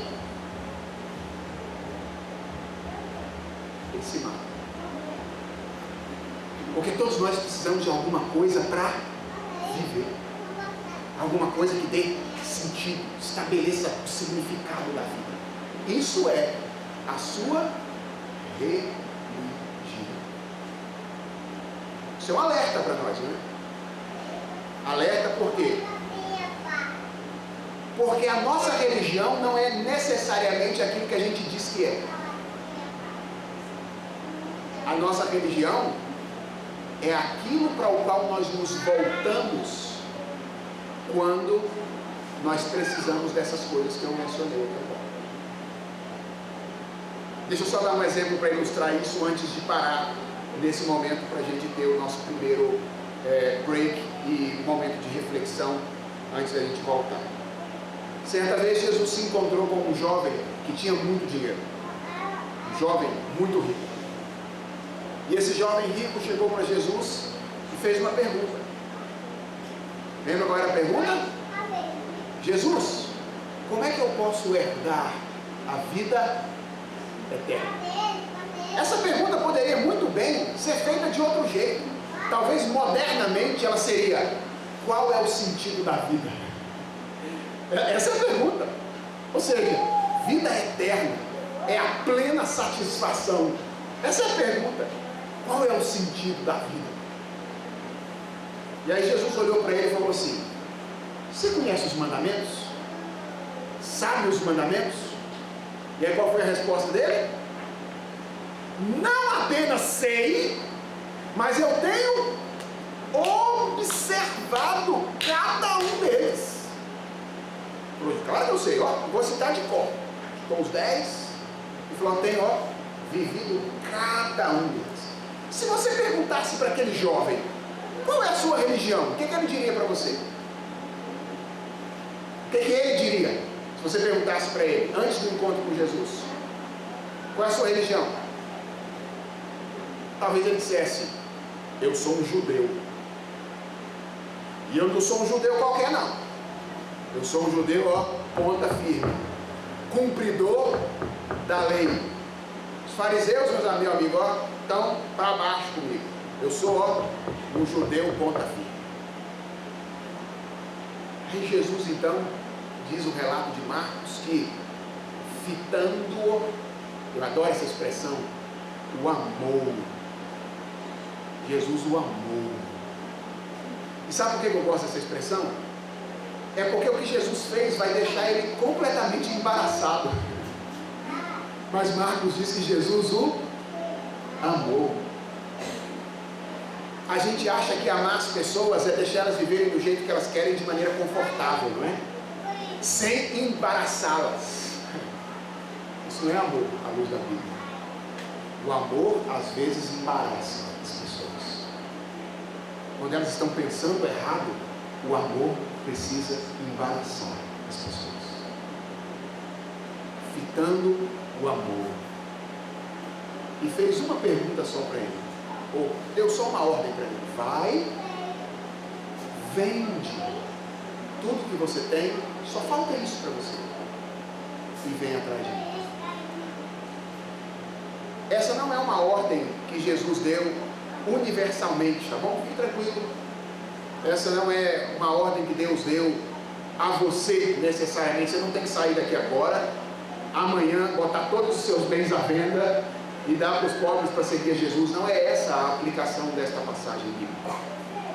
Ele se mata. Porque todos nós precisamos de alguma coisa para viver. Alguma coisa que dê sentido, estabeleça o significado da vida. Isso é a sua religião. Isso é um alerta para nós, né? Alerta por quê? Porque a nossa religião não é necessariamente aquilo que a gente diz que é. A nossa religião é aquilo para o qual nós nos voltamos quando nós precisamos dessas coisas que eu mencionei aqui agora. Deixa eu só dar um exemplo para ilustrar isso antes de parar nesse momento para a gente ter o nosso primeiro break e momento de reflexão antes da gente voltar. Certa vez Jesus se encontrou com um jovem que tinha muito dinheiro, um jovem muito rico. E esse jovem rico chegou para Jesus e fez uma pergunta. Lembra qual era a pergunta? Jesus, como é que eu posso herdar a vida eterna? Essa pergunta poderia muito bem ser feita de outro jeito. Talvez modernamente ela seria: qual é o sentido da vida? Essa é a pergunta. Ou seja, vida eterna é a plena satisfação. Essa é a pergunta. Qual é o sentido da vida? E aí Jesus olhou para ele e falou assim: você conhece os mandamentos? Sabe os mandamentos? E aí qual foi a resposta dele? Não apenas sei, mas eu tenho observado cada um deles. Claro que eu sei, ó, vou citar de cor. Com os 10, e falou: tenho, ó, vivido cada um deles. Se você perguntasse para aquele jovem, qual é a sua religião? O que ele diria para você? O que ele diria? Se você perguntasse para ele, antes do encontro com Jesus, qual é a sua religião? Talvez ele dissesse: eu sou um judeu. E eu não sou um judeu qualquer não. Eu sou um judeu, ó, ponta firme, cumpridor da lei. Os fariseus, meus amigos, ó, estão para baixo comigo. Eu sou, ó, um judeu ponta firme. Aí Jesus então diz o relato de Marcos que, fitando-o, eu adoro essa expressão, o amou. Jesus o amou. E sabe por que eu gosto dessa expressão? É porque o que Jesus fez vai deixar ele completamente embaraçado. Mas Marcos diz que Jesus o amou. A gente acha que amar as pessoas é deixar elas viverem do jeito que elas querem, de maneira confortável, não é? Sem embaraçá-las. Isso não é amor à luz da Bíblia. O amor às vezes embaraça as pessoas. Quando elas estão pensando errado, o amor precisa embaraçar as pessoas. Fitando o amor. E fez uma pergunta só para ele. Ou deu só uma ordem para ele. Vai, vende tudo que você tem, só falta isso para você. E vem atrás de mim. Essa não é uma ordem que Jesus deu universalmente, tá bom? Fique tranquilo. Essa não é uma ordem que Deus deu a você necessariamente. Você não tem que sair daqui agora, amanhã, botar todos os seus bens à venda e dar para os pobres para seguir Jesus. Não é essa a aplicação desta passagem bíblica.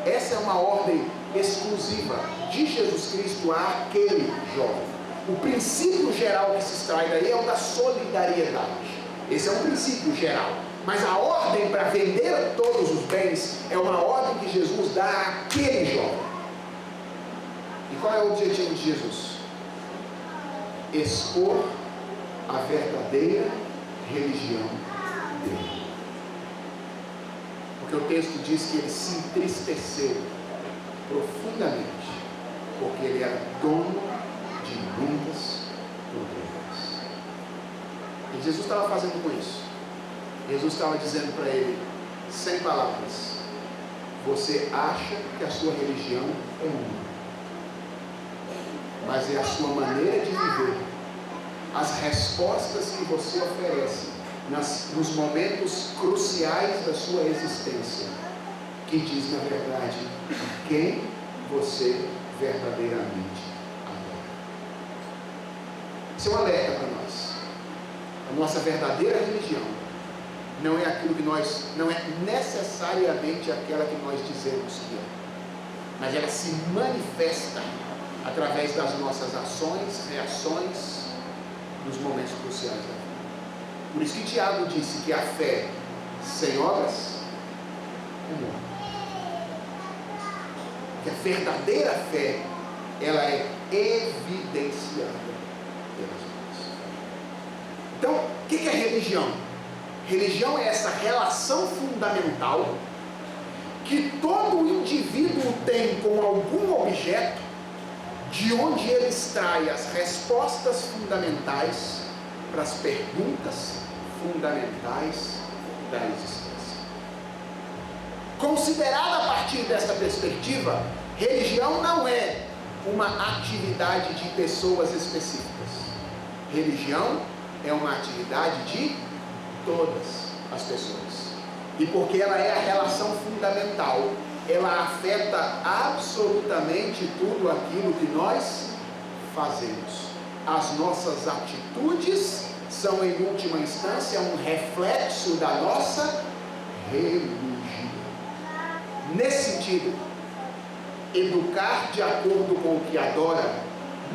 Essa é uma ordem exclusiva de Jesus Cristo àquele jovem. O princípio geral que se extrai daí é o da solidariedade. Esse é um princípio geral. Mas a ordem para vender todos os bens é uma ordem que Jesus dá àquele jovem. E qual é o objetivo de Jesus? Expor a verdadeira religião dele. Porque o texto diz que ele se entristeceu profundamente, porque ele era dono de muitas propriedades. E Jesus estava fazendo com isso. Jesus estava dizendo para ele, sem palavras: você acha que a sua religião é uma, mas é a sua maneira de viver, as respostas que você oferece nos momentos cruciais da sua existência, que diz na verdade quem você verdadeiramente adora. Isso é um alerta para nós. A nossa verdadeira religião não é aquilo que nós, não é necessariamente aquela que nós dizemos que é, mas ela se manifesta através das nossas ações, reações, nos momentos cruciais da vida. Por isso que Tiago disse que a fé sem obras é morta. Que a verdadeira fé, ela é evidenciada pelas obras. Então, o que é religião? Religião é essa relação fundamental que todo indivíduo tem com algum objeto, de onde ele extrai as respostas fundamentais para as perguntas fundamentais da existência. Considerada a partir desta perspectiva, religião não é uma atividade de pessoas específicas. Religião é uma atividade de todas as pessoas. E porque ela é a relação fundamental, ela afeta absolutamente tudo aquilo que nós fazemos. As nossas atitudes são, em última instância, um reflexo da nossa religião. Nesse sentido, educar de acordo com o que adora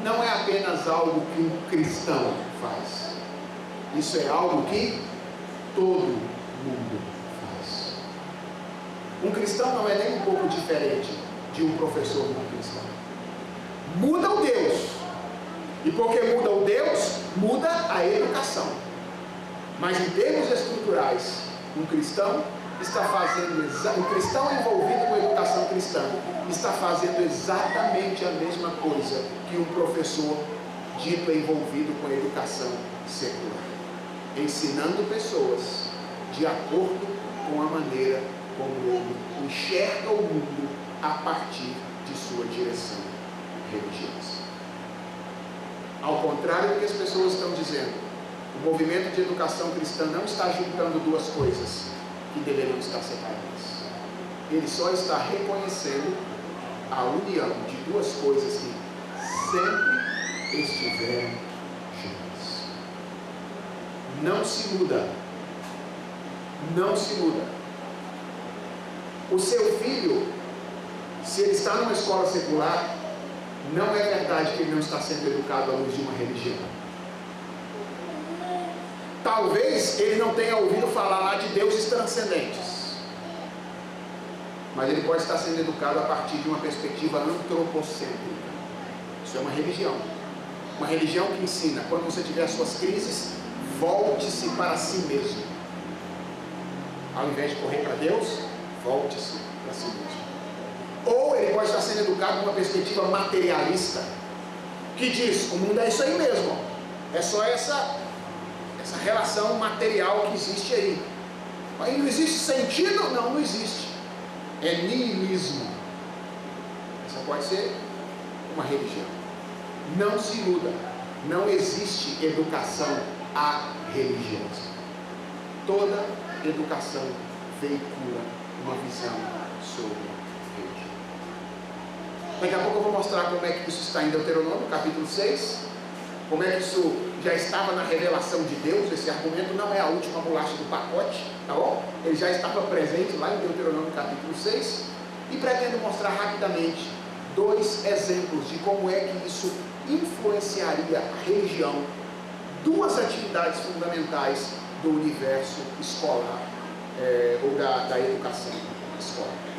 não é apenas algo que um cristão faz. Isso é algo que todo mundo faz. Um cristão não é nem um pouco diferente de um professor não cristão. Muda o Deus. E porque muda o Deus, muda a educação. Mas em termos estruturais, um cristão envolvido com a educação cristã está fazendo exatamente a mesma coisa que um professor dito envolvido com a educação secular, ensinando pessoas de acordo com a maneira como ele enxerga o mundo a partir de sua direção religiosa. Ao contrário do que as pessoas estão dizendo, o movimento de educação cristã não está juntando duas coisas que deveriam estar separadas. Ele só está reconhecendo a união de duas coisas que sempre estiveram juntas. Não se muda. Não se muda. O seu filho, se ele está numa escola secular, não é verdade que ele não está sendo educado à luz de uma religião. Talvez ele não tenha ouvido falar lá de deuses transcendentes, mas ele pode estar sendo educado a partir de uma perspectiva antropocêntrica. Isso é uma religião. Uma religião que ensina, quando você tiver suas crises, volte-se para si mesmo. Ao invés de correr para Deus, volte-se para si mesmo. Ou ele pode estar sendo educado com uma perspectiva materialista, que diz, o mundo é isso aí mesmo, é só essa relação material que existe aí. Aí não existe sentido? Não, não existe. É niilismo. Essa pode ser uma religião. Não se iluda, não existe educação religiosa. Toda educação veicula uma visão sobre religião. Daqui a pouco eu vou mostrar como é que isso está em Deuteronômio, capítulo 6, como é que isso já estava na revelação de Deus. Esse argumento não é a última bolacha do pacote, tá bom? Ele já estava presente lá em Deuteronômio, capítulo 6, e pretendo mostrar rapidamente 2 exemplos de como é que isso influenciaria a religião, 2 atividades fundamentais do universo escolar, ou da educação escolar.